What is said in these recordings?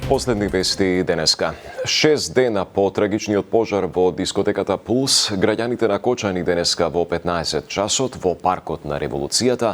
Последни вести денеска. 6 дена по трагичниот пожар во дискотеката Пулс, граѓаните на Кочани денеска во 15 часот во паркот на Револуцијата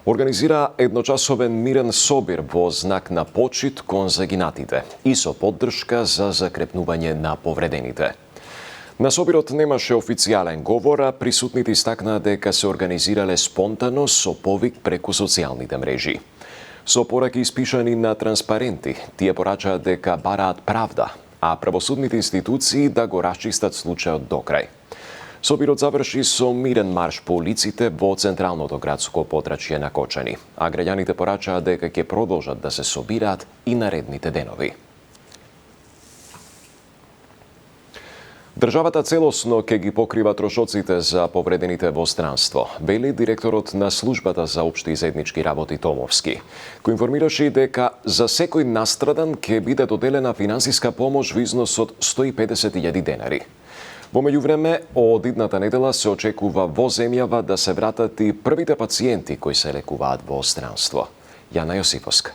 организира едночасовен мирен собир во знак на почит кон загинатите и со поддршка за закрепнување на повредените. На собирот немаше официјален говор, а присутните истакнаа дека се организирале спонтано со повик преку социјалните мрежи. Со пораки испишани на транспаренти, тие порачаат дека бараат правда, а правосудните институции да го расчистат случајот до крај. Собирот заврши со мирен марш по улиците во централното градско подрачје на Кочани, а граѓаните порачаат дека ќе продолжат да се собираат и наредните денови. Државата целосно ќе ги покрива трошоците за повредените во странство, вели директорот на службата за општи и заеднички работи Томовски, кој информираше дека за секој настрадан ќе биде доделена финансиска помош во износ од 150.000 денари. Во меѓувреме, од идната недела се очекува во земјава да се вратат и првите пациенти кои се лекуваат во странство. Јана Јосифовска.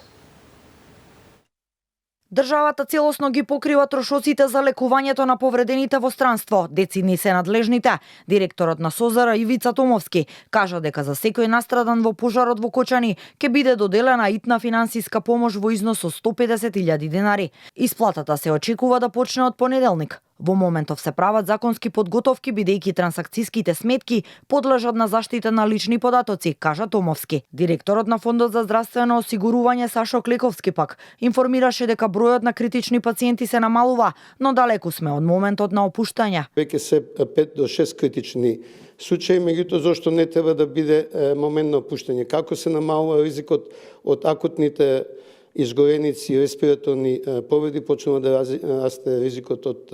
Државата целосно ги покрива трошоците за лекувањето на повредените во странство. Децидни се надлежните. Директорот на СОЗР Ивица Томовски кажа дека за секој настрадан во пожарот во Кочани ќе биде доделена итна финансиска помош во износ од 150.000 денари. Исплатата се очекува да почне од понеделник. Во моментов се прават законски подготовки, бидејќи трансакциските сметки подлежат на заштита на лични податоци, кажа Томовски. Директорот на Фондот за здравствено осигурување Сашо Клековски пак информираше дека бројот на критични пациенти се намалува, но далеку сме од моментот на опуштање. Веќе се 5 до 6 критични случаи, меѓутоа зошто не треба да биде момент на опуштање? Како се намалува ризикот од акутните изгореници и респираторни повреди, почнува да расте ризикот од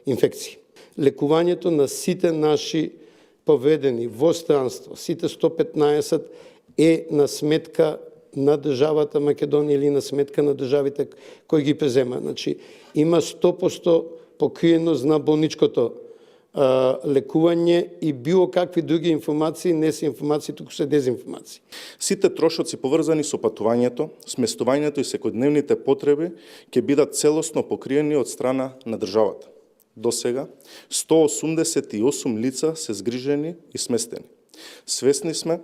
инфекции. Лекувањето на сите наши повредени во странство, сите 115 е на сметка на државата Македонија или на сметка на државите кои ги преземаат. Значи, има 100% покриеност на болничкото лекување и било какви други информации не се информации, туку се дезинформации. Сите трошоци поврзани со патувањето, сместувањето и секојдневните потреби ќе бидат целосно покриени од страна на државата. До сега 188 лица се згрижени и сместени. Свесни сме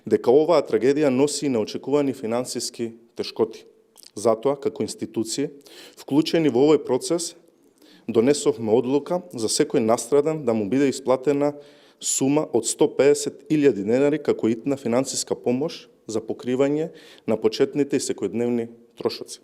дека оваа трагедија носи неочекувани финансиски тешкоти. Затоа, како институции, вклучени во овој процес, донесовме одлука за секој настрадан да му биде исплатена сума од 150.000 денари како итна финансиска помош за покривање на почетните и секојдневни трошоци.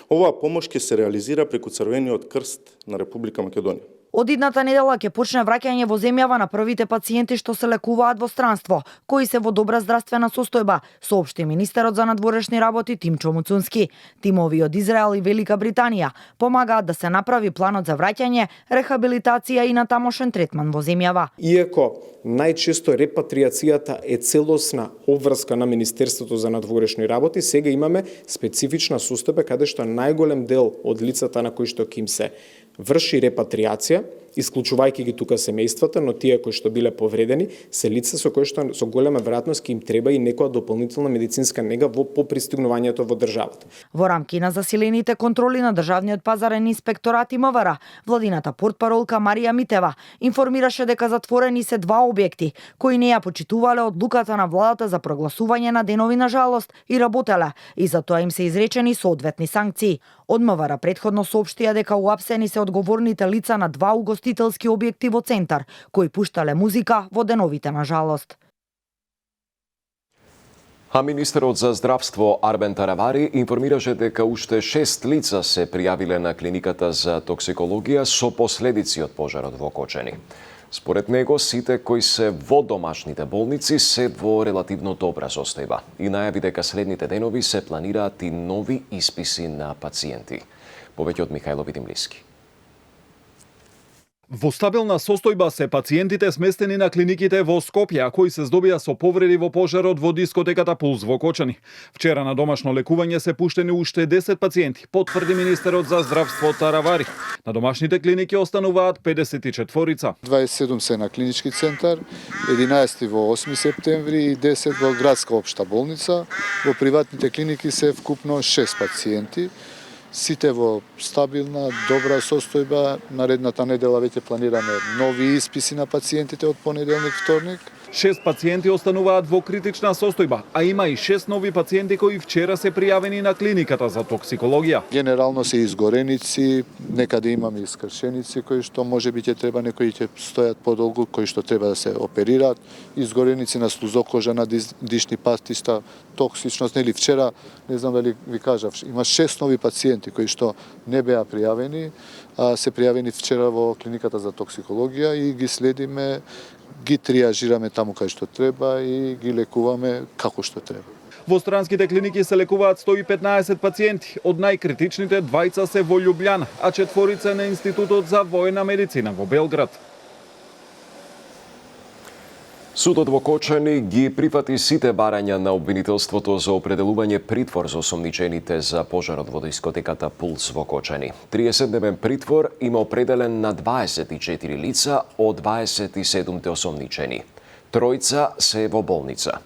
Оваа помош ќе се реализира преку Црвениот крст на Република Македонија. Од идната недела ќе почне враќање во земјава на првите пациенти што се лекуваат во странство, кои се во добра здравствена состојба, соопшти министерот за надворешни работи Тимчо Муцунски. Тимови од Израел и Велика Британија помагаат да се направи планот за враќање, рехабилитација и натамошен третман во земјава. Иако најчесто репатриацијата е целосна обврска на Министерството за надворешни работи, сега имаме специфична состојба каде што најголем дел од лицата на кои што ќе им се врши репатриација, исклучувајќи ги тука семејствата, но тие кои што биле повредени се лица со кои што со голема веројатност ќе им треба и некоја дополнителна медицинска нега по пристигнувањето во државата. Во рамки на засилените контроли на државниот пазарен инспекторат и МВР, владината портпаролка Марија Митева информираше дека затворени се 2 објекти кои не ја почитувале одлуката на владата за прогласување на денови на жалост и работеле, и затоа им се изречени соодветни санкции. Од МВР претходно соопштија дека уапсени се одговорните лица на 2 угостителски објекти во центар, кои пуштале музика во деновите на жалост. А министерот за здравство Арбен Таравари информираше дека уште 6 лица се пријавиле на клиниката за токсикологија со последици од пожарот во Кочани. Според него, сите кои се во домашните болници се во релативно добра состојба и најави дека следните денови се планираат и нови исписи на пациенти. Повеќе од Михајло Видимлиски. Во стабилна состојба се пациентите сместени на клиниките во Скопје, кои се здобија со повреди во пожарот во дискотеката Пулс во Кочани. Вчера на домашно лекување се пуштени уште 10 пациенти, потврди министерот за здравство Таравари. На домашните клиники остануваат 54. 27 се на клинички центар, 11 во 8 септември и 10 во градска општа болница. Во приватните клиники се вкупно 6 пациенти. Сите во стабилна, добра состојба. Наредната недела веќе планираме нови исписи на пациентите од понеделник, вторник. 6 пациенти остануваат во критична состојба, а има и 6 нови пациенти кои вчера се пријавени на клиниката за токсикологија. Генерално се изгореници, некаде имаме и скршеници кои што можеби ќе треба, некои ќе стојат подолго, кои што треба да се оперираат, изгореници на слузокожа, на дишни пастиста, токсичност. Нели вчера, не знам дали ви кажав, има 6 нови пациенти кои што не беа пријавени, а се пријавени вчера во клиниката за токсикологија и ги следиме, ги триажираме таму кај што треба и ги лекуваме како што треба. Во странските клиники се лекуваат 115 пациенти, од најкритичните 2 се во Љубљана, а 4 на Институтот за војна медицина во Белград. Судот во Кочани ги прифати сите барања на обвинителството за определување притвор за осомничените за пожарот во дискотеката Пулс во Кочани. 30-дневен притвор има определен на 24 лица од 27 осомничени. 3 се во болница.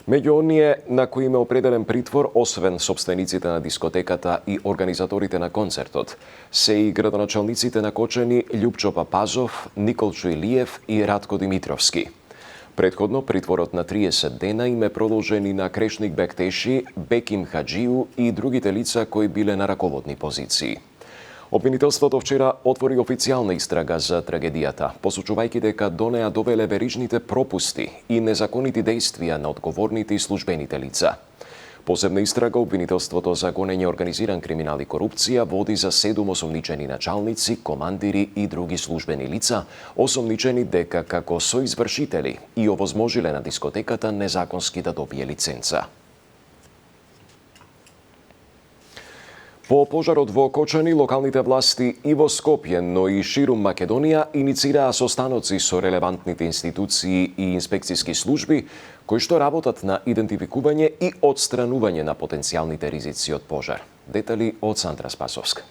Меѓу оние на кои има определен притвор, освен собствениците на дискотеката и организаторите на концертот, се и градоначалниците на Кочани Љупчо Папазов, Николчо Илиев и Радко Димитровски. Предходно, притворот на 30 дена им е продолжен и на Крешник Бектеши, Беким Хаджију и другите лица кои биле на раководни позиции. Обвинителството вчера отвори официјална истрага за трагедијата, посочувајќи дека до неа довеле верижните пропусти и незаконити действија на одговорните и службените лица. Посебна истрага обвинителството за гонење организиран криминал и корупција води за 7 осомничени началници, командири и други службени лица, осомничени дека како соизвршители и овозможиле на дискотеката незаконски да добие лиценца. По пожарот во Кочани, локалните власти и во Скопје, но и ширум Македонија иницираа состаноци со релевантните институции и инспекцијски служби, кои што работат на идентификување и отстранување на потенцијалните ризици од пожар. Детали од Сандра Спасовска.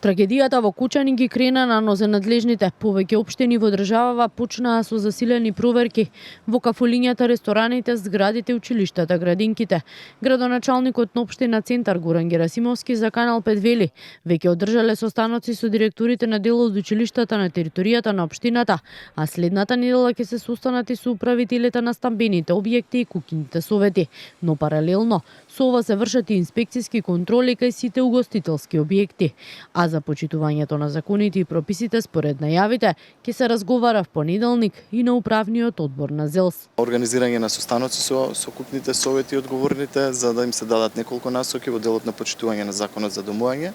Трагедијата во Кочани ги крена на нозенадлежните. Повеќе општини во државава почнаа со засилени проверки во кафулињата, рестораните, зградите, училиштата, градинките. Градоначалникот на општина Центар Горан Герасимовски за Канал 5 вели, веќе одржале состаноци со директорите на дел од училиштата на територијата на општината, а следната недела ќе се состанат и со управителите на стамбените објекти и куќните совети. Но паралелно со ова се вршат и инспекцијски контроли кај сите угостителски објекти. А за почитувањето на законите и прописите според најавите ќе се разговара в понеделник и на управниот одбор на ЗЕЛС. Организирање на состаноци со купните совети и одговорните за да им се дадат неколку насоки во делот на почитување на законот за домување,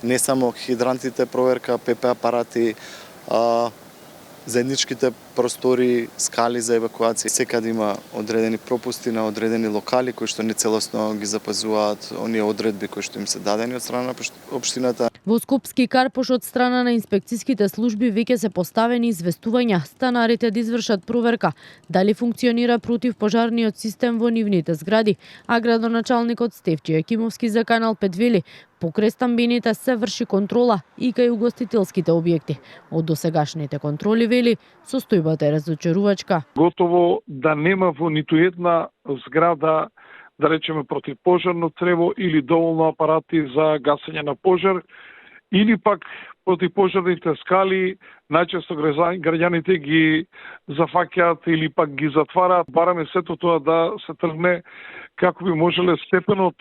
не само хидрантите, проверка, ПП апарати, заедничките простори, скали за евакуација. Секаде има одредени пропусти на одредени локали кои што нецелосно ги запазуваат оние одредби кои што им се дадени од страна на општината. Во Скопски Карпош од страна на инспекцијските служби веќе се поставени известувања станарите да извршат проверка дали функционира противпожарниот систем во нивните згради, а градоначалникот Стефче Јакимовски за Канал 5 вели, покрај стамбените се врши контрола и кај угостителските објекти. Од досегашните контроли вели, состојбата е разочарувачка. Готово да нема во ниту една зграда, да речеме, противпожарно црево или доволно апарати за гасење на пожар, или пак противпожарните скали, најчесто граѓаните ги зафаќаат или пак ги затвараат. Бараме сето тоа да се тргне како би можеле степенот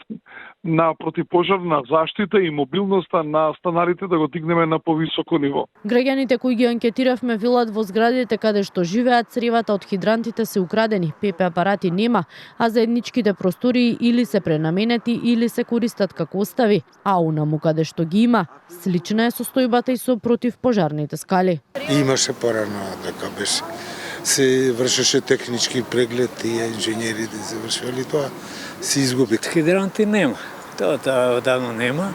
на противпожарна заштита и мобилноста на станарите да го дигнеме на повисоко ниво. Граѓаните кои ги анкетиравме велат во зградите каде што живеат цревата од хидрантите се украдени, ПП апарати нема, а заедничките простории или се пренаменети или се користат како остави, а унаму каде што ги има, слична е состојбата и со противпожарните скали. Имаше порано дека беше се вршеше технички преглед и инженерите се вршеле тоа, се изгуби. Хидранти нема, тоа одавно нема,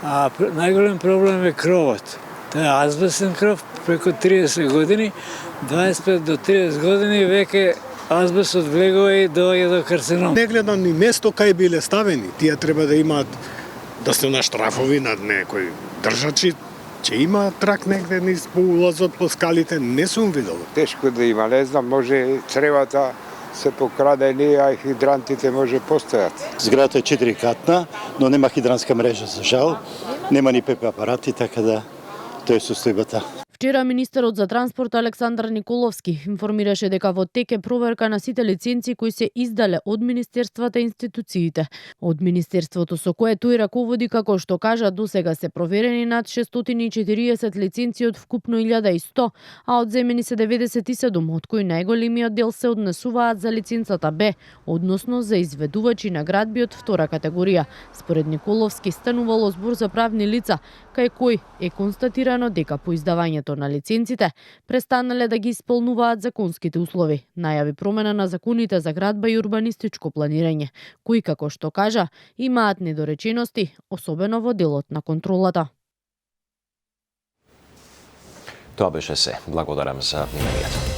а најголем проблем е кровот. Тоа е азбестен кров, преку 30 години, 25 до 30 години веќе азбестот влегува и доаѓа до карцином. Не гледам ни место кај биле ставени, тие треба да имаат да се на штрафови над некој држачи. Че има трак негде низ по улазот по скалите, не сум видел. Тешко да има, не знам, може цревата се покрадени, а и хидрантите може постојат. Зградата е 4-катна, но нема хидранска мрежа за жал, нема ни ПП апарати, така да тоа е состојбата. Вчера министерот за транспорт Александар Николовски информираше дека во тек е проверка на сите лиценци кои се издале од министерствата и институциите. Од министерството со кое тој раководи, како што кажа, досега се проверени над 640 лиценци од вкупно 1100, а одземени се 97, од кои најголемиот дел се однесуваат за лиценцата Б, односно за изведувачи на градби од втора категорија. Според Николовски станувало збор за правни лица, кај кои е констатирано дека по издавањето на лиценците престанале да ги исполнуваат законските услови. Најави промена на законите за градба и урбанистичко планирање, кои, како што кажа, имаат недоречености, особено во делот на контролата. Тоа беше се. Благодарам за вниманието.